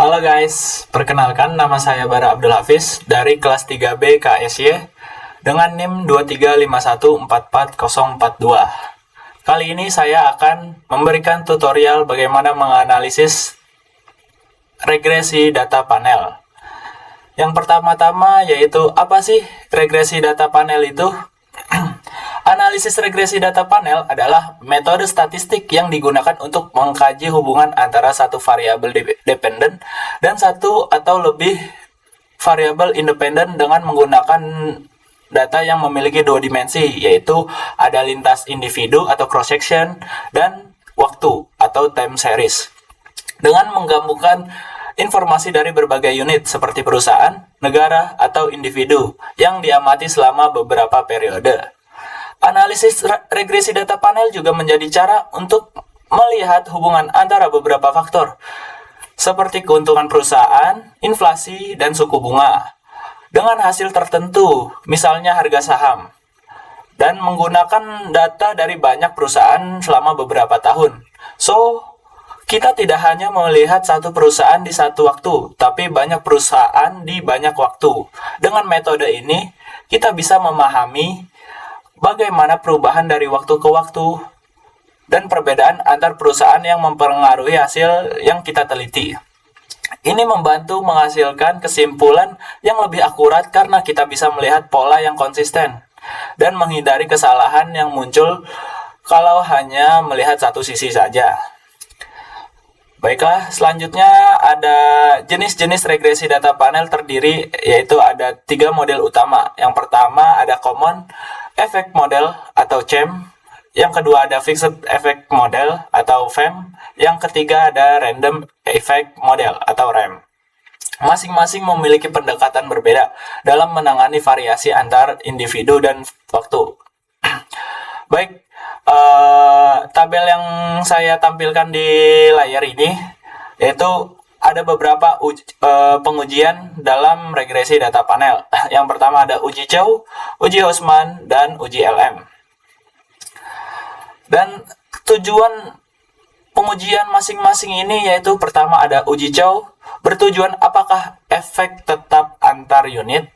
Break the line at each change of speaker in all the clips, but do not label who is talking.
Halo guys, perkenalkan nama saya Bara Abdul Hafiz dari kelas 3B KSY dengan NIM 235144042. Kali ini saya akan memberikan tutorial bagaimana menganalisis regresi data panel. Yang pertama-tama yaitu apa sih regresi data panel itu? Analisis regresi data panel adalah metode statistik yang digunakan untuk mengkaji hubungan antara satu variabel dependen dan satu atau lebih variabel independen dengan menggunakan data yang memiliki dua dimensi, yaitu ada lintas individu atau cross section dan waktu atau time series. Dengan menggabungkan informasi dari berbagai unit seperti perusahaan, negara, atau individu yang diamati selama beberapa periode. Analisis regresi data panel juga menjadi cara untuk melihat hubungan antara beberapa faktor, seperti keuntungan perusahaan, inflasi, dan suku bunga, dengan hasil tertentu, misalnya harga saham, dan menggunakan data dari banyak perusahaan selama beberapa tahun. So, kita tidak hanya melihat satu perusahaan di satu waktu, tapi banyak perusahaan di banyak waktu. Dengan metode ini, kita bisa memahami bagaimana perubahan dari waktu ke waktu dan perbedaan antar perusahaan yang mempengaruhi hasil yang kita teliti. Ini membantu menghasilkan kesimpulan yang lebih akurat karena kita bisa melihat pola yang konsisten dan menghindari kesalahan yang muncul kalau hanya melihat satu sisi saja. Baiklah, selanjutnya ada jenis-jenis regresi data panel terdiri, yaitu ada 3 model utama. Yang pertama ada Common Effect Model atau CEM. Yang kedua ada Fixed Effect Model atau FEM. Yang ketiga ada Random Effect Model atau REM. Masing-masing memiliki pendekatan berbeda dalam menangani variasi antar individu dan waktu. Baik, tabel yang saya tampilkan di layar ini yaitu ada beberapa pengujian dalam regresi data panel. Yang pertama ada uji Chow, uji Houseman, dan uji LM. Dan tujuan pengujian masing-masing ini yaitu pertama ada uji Chow, bertujuan apakah efek tetap antar unit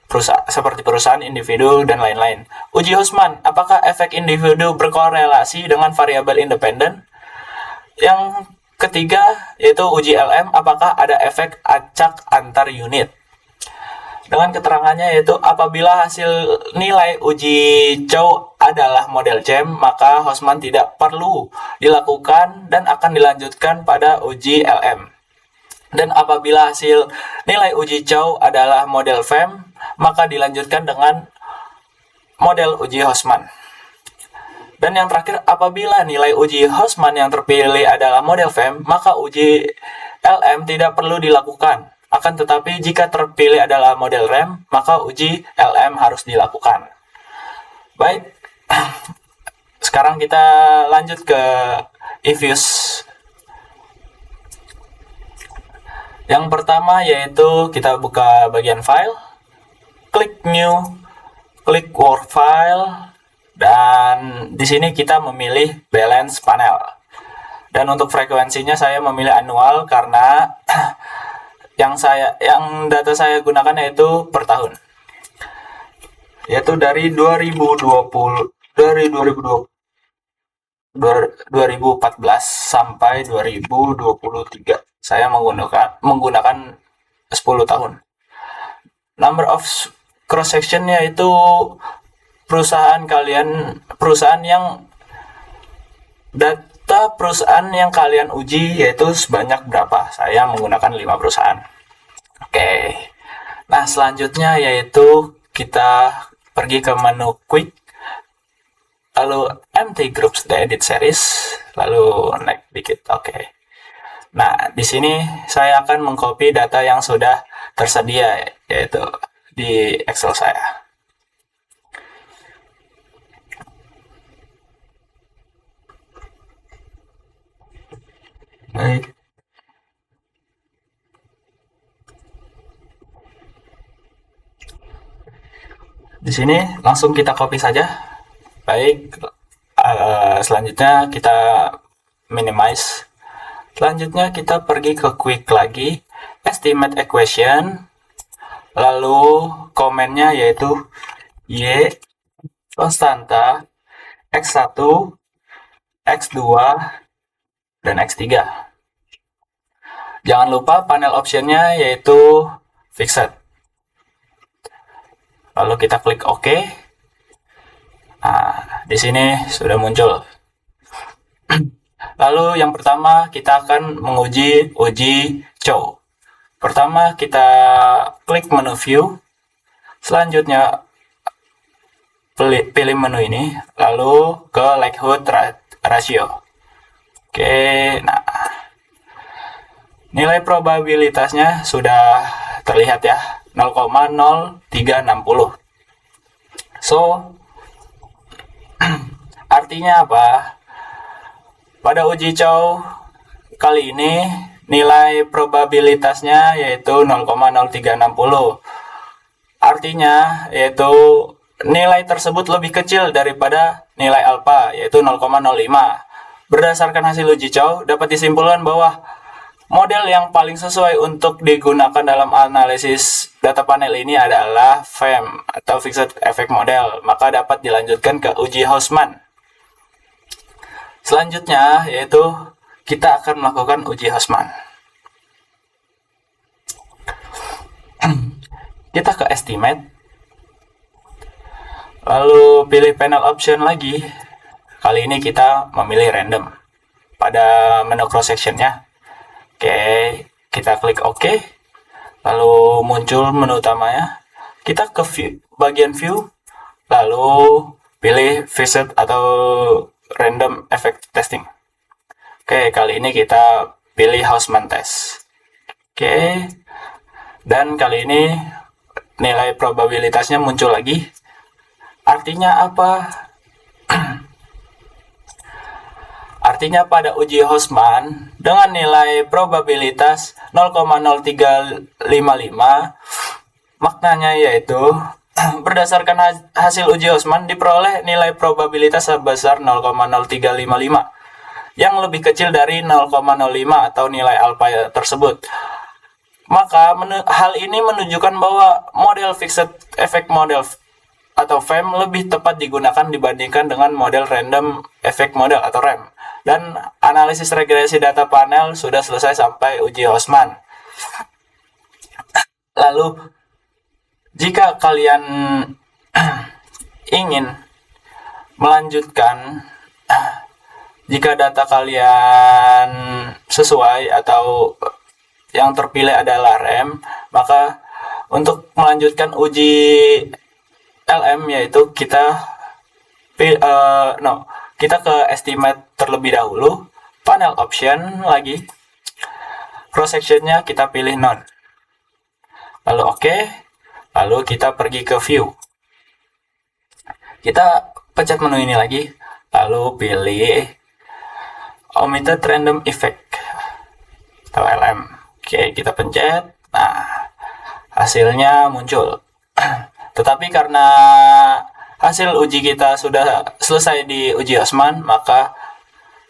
seperti perusahaan, individu, dan lain-lain. Uji Houseman, apakah efek individu berkorelasi dengan variabel independen. Yang ketiga yaitu uji LM, apakah ada efek acak antar unit. Dengan keterangannya yaitu apabila hasil nilai uji Chow adalah model CEM, maka Houseman tidak perlu dilakukan dan akan dilanjutkan pada uji LM. Dan apabila hasil nilai uji Chow adalah model FEM, maka dilanjutkan dengan model uji Houseman. Dan yang terakhir, apabila nilai uji Houseman yang terpilih adalah model FEM, maka uji LM tidak perlu dilakukan. Akan tetapi jika terpilih adalah model REM, maka uji LM harus dilakukan. Baik, sekarang kita lanjut ke Ifuse. Yang pertama yaitu kita buka bagian file, klik new, klik work file, dan di sini kita memilih balance panel. Dan untuk frekuensinya saya memilih annual karena yang data saya gunakan yaitu per tahun. Yaitu dari 2014 sampai 2023. Saya menggunakan 10 tahun. Number of cross section yaitu perusahaan yang kalian uji yaitu sebanyak berapa. Saya menggunakan 5 perusahaan. Oke. Nah, selanjutnya yaitu kita pergi ke menu quick, lalu empty groups the edit series, lalu naik dikit. Oke. Nah, di sini saya akan mengcopy data yang sudah tersedia yaitu di Excel saya. Baik. Di sini langsung kita copy saja. Baik. Selanjutnya kita minimize. Selanjutnya kita pergi ke quick lagi, estimate equation, lalu komennya yaitu Y konstanta X1, X2, dan X3. Jangan lupa panel optionnya yaitu fixed. Lalu kita klik OK. Nah, di sini sudah muncul. Lalu yang pertama kita akan menguji uji Chow. Pertama kita klik menu view. Selanjutnya pilih menu ini, lalu ke likelihood ratio. Oke, nah nilai probabilitasnya sudah terlihat ya, 0,0360. So, artinya apa? Pada uji Chow kali ini nilai probabilitasnya yaitu 0,0360. Artinya yaitu nilai tersebut lebih kecil daripada nilai alfa yaitu 0,05. Berdasarkan hasil uji Chow dapat disimpulkan bahwa model yang paling sesuai untuk digunakan dalam analisis data panel ini adalah FEM atau Fixed Effect Model. Maka dapat dilanjutkan ke uji Hausman. Selanjutnya yaitu kita akan melakukan uji Hausman. Kita ke estimate, lalu pilih panel option lagi. Kali ini kita memilih random pada menu cross sectionnya. Oke, kita klik OK, lalu muncul menu utamanya. Kita ke bagian view, lalu pilih visit atau random effect testing. Oke, kali ini kita pilih Hausman test. Oke, dan kali ini nilai probabilitasnya muncul lagi. Artinya apa? Artinya pada uji Hausman dengan nilai probabilitas 0,0355, maknanya yaitu berdasarkan hasil uji Hausman diperoleh nilai probabilitas sebesar 0,0355 yang lebih kecil dari 0,05 atau nilai alfa tersebut. Maka hal ini menunjukkan bahwa model Fixed Effect Model atau FEM lebih tepat digunakan dibandingkan dengan model Random Effect Model atau REM. Dan analisis regresi data panel sudah selesai sampai uji Hausman. Lalu, jika kalian ingin melanjutkan, jika data kalian sesuai atau yang terpilih adalah REM, maka untuk melanjutkan uji LM yaitu kita ke estimate terlebih dahulu, panel option lagi, cross sectionnya kita pilih none, lalu OK, lalu kita pergi ke view, kita pencet menu ini lagi, lalu pilih omitted random effect atau LM. Oke, kita pencet. Nah, hasilnya muncul. Tetapi karena hasil uji kita sudah selesai di uji Hausman, maka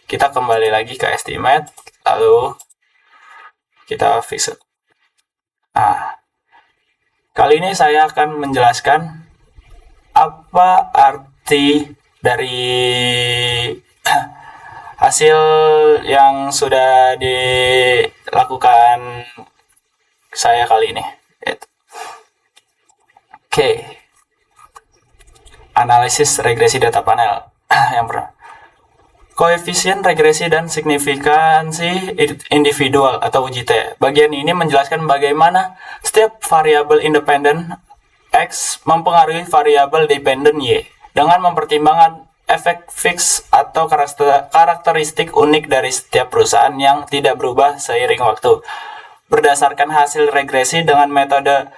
kita kembali lagi ke estimate, lalu kita fix it. Nah, kali ini saya akan menjelaskan apa arti dari hasil yang sudah dilakukan saya kali ini. Oke. Analisis regresi data panel. Yang pertama, koefisien regresi dan signifikansi individual atau UJT. Bagian ini menjelaskan bagaimana setiap variabel independen X mempengaruhi variabel dependen Y dengan mempertimbangkan efek fix atau karakteristik unik dari setiap perusahaan yang tidak berubah seiring waktu. Berdasarkan hasil regresi dengan metode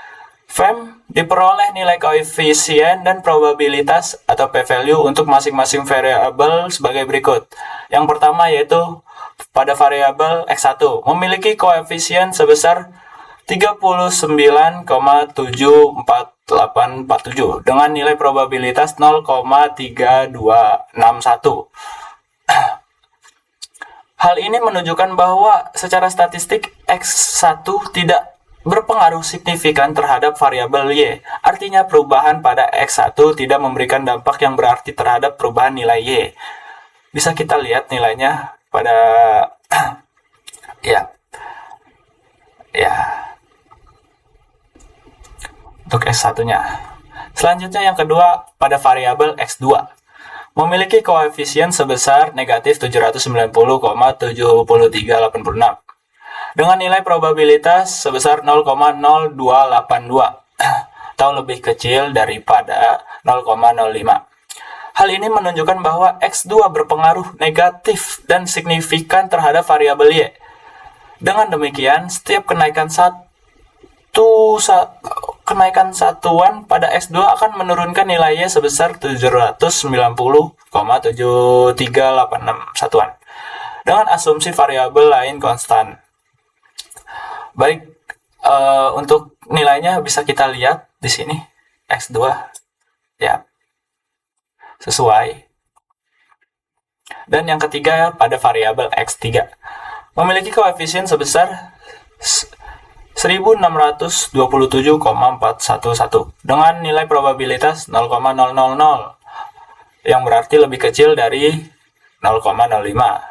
FEM, diperoleh nilai koefisien dan probabilitas atau p-value untuk masing-masing variabel sebagai berikut. Yang pertama yaitu pada variabel X1 memiliki koefisien sebesar 39,74847 dengan nilai probabilitas 0,3261. Hal ini menunjukkan bahwa secara statistik X1 tidak berpengaruh signifikan terhadap variabel Y. Artinya perubahan pada X1 tidak memberikan dampak yang berarti terhadap perubahan nilai Y. Bisa kita lihat nilainya pada ya untuk X1-nya. Selanjutnya yang kedua pada variabel X2 memiliki koefisien sebesar negatif 790,7386 dengan nilai probabilitas sebesar 0,0282 atau lebih kecil daripada 0,05. Hal ini menunjukkan bahwa X2 berpengaruh negatif dan signifikan terhadap variabel Y. Dengan demikian, setiap kenaikan satuan pada X2 akan menurunkan nilai Y sebesar 790,7386 satuan dengan asumsi variabel lain konstan. Baik, untuk nilainya bisa kita lihat di sini X2 ya sesuai. Dan yang ketiga pada variabel X3 memiliki koefisien sebesar 1627,411 dengan nilai probabilitas 0,000 yang berarti lebih kecil dari 0,05.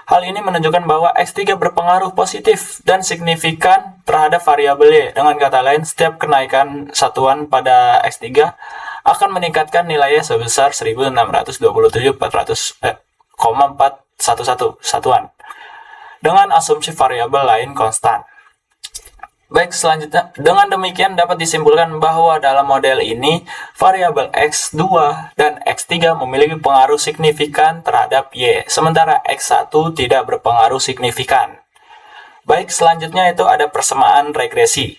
Hal ini menunjukkan bahwa X3 berpengaruh positif dan signifikan terhadap variabel Y. Dengan kata lain, setiap kenaikan satuan pada X3 akan meningkatkan nilainya sebesar 1627,411 satuan dengan asumsi variabel lain konstan. Baik, selanjutnya, dengan demikian dapat disimpulkan bahwa dalam model ini, variabel X2 dan X3 memiliki pengaruh signifikan terhadap Y, sementara X1 tidak berpengaruh signifikan. Baik, selanjutnya itu ada persamaan regresi.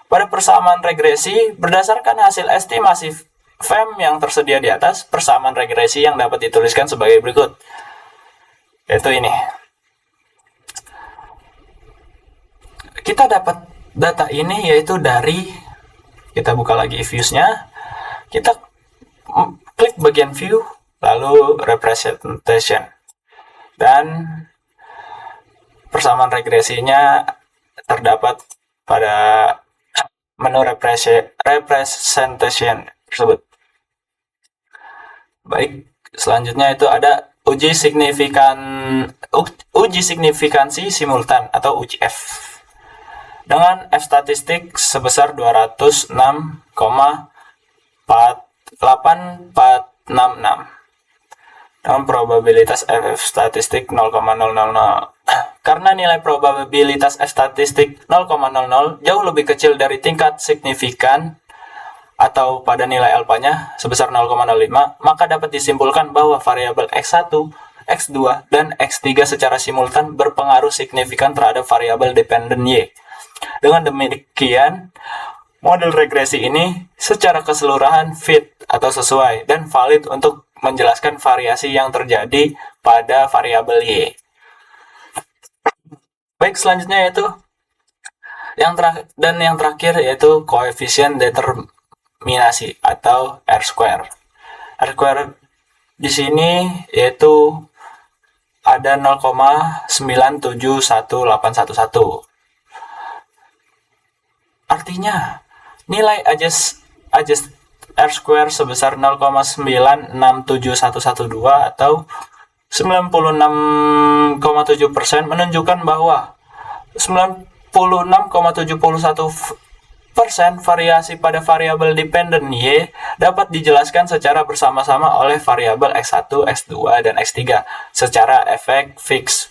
Pada persamaan regresi, berdasarkan hasil estimasi FEM yang tersedia di atas, persamaan regresi yang dapat dituliskan sebagai berikut. Yaitu ini. Kita dapat data ini yaitu dari, kita buka lagi views-nya, kita klik bagian view, lalu representation, dan persamaan regresinya terdapat pada menu representation tersebut. Baik, selanjutnya itu ada uji signifikansi simultan atau UJF dengan F statistik sebesar 206,8466 dengan probabilitas F statistik 0,000. Karena nilai probabilitas F statistik 0,00 jauh lebih kecil dari tingkat signifikan atau pada nilai alfanya sebesar 0,05, maka dapat disimpulkan bahwa variabel X1, X2, dan X3 secara simultan berpengaruh signifikan terhadap variabel dependen Y. Dengan demikian, model regresi ini secara keseluruhan fit atau sesuai dan valid untuk menjelaskan variasi yang terjadi pada variabel Y. Baik, selanjutnya yaitu yang terakhir yaitu koefisien determinasi atau R-square. R-square di sini yaitu ada 0,971811. Artinya, nilai adjust R-square sebesar 0,967112 atau 96,7% menunjukkan bahwa 96,71% variasi pada variabel dependen Y dapat dijelaskan secara bersama-sama oleh variabel X1, X2, dan X3 secara efek fix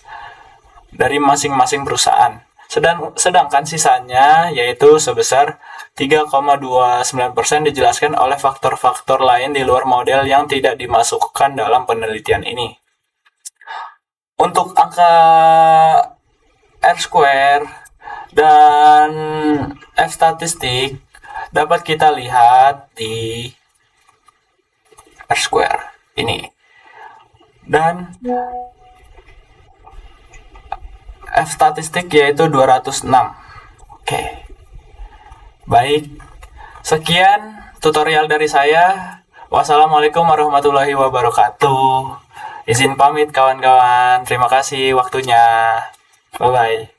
dari masing-masing perusahaan. Sedangkan sisanya yaitu sebesar 3,29% dijelaskan oleh faktor-faktor lain di luar model yang tidak dimasukkan dalam penelitian ini. Untuk angka R-square dan F statistik dapat kita lihat di R-square ini. Dan F statistik yaitu 206. Oke. Baik. Sekian tutorial dari saya. Wassalamualaikum warahmatullahi wabarakatuh. Izin pamit kawan-kawan. Terima kasih waktunya. Bye-bye.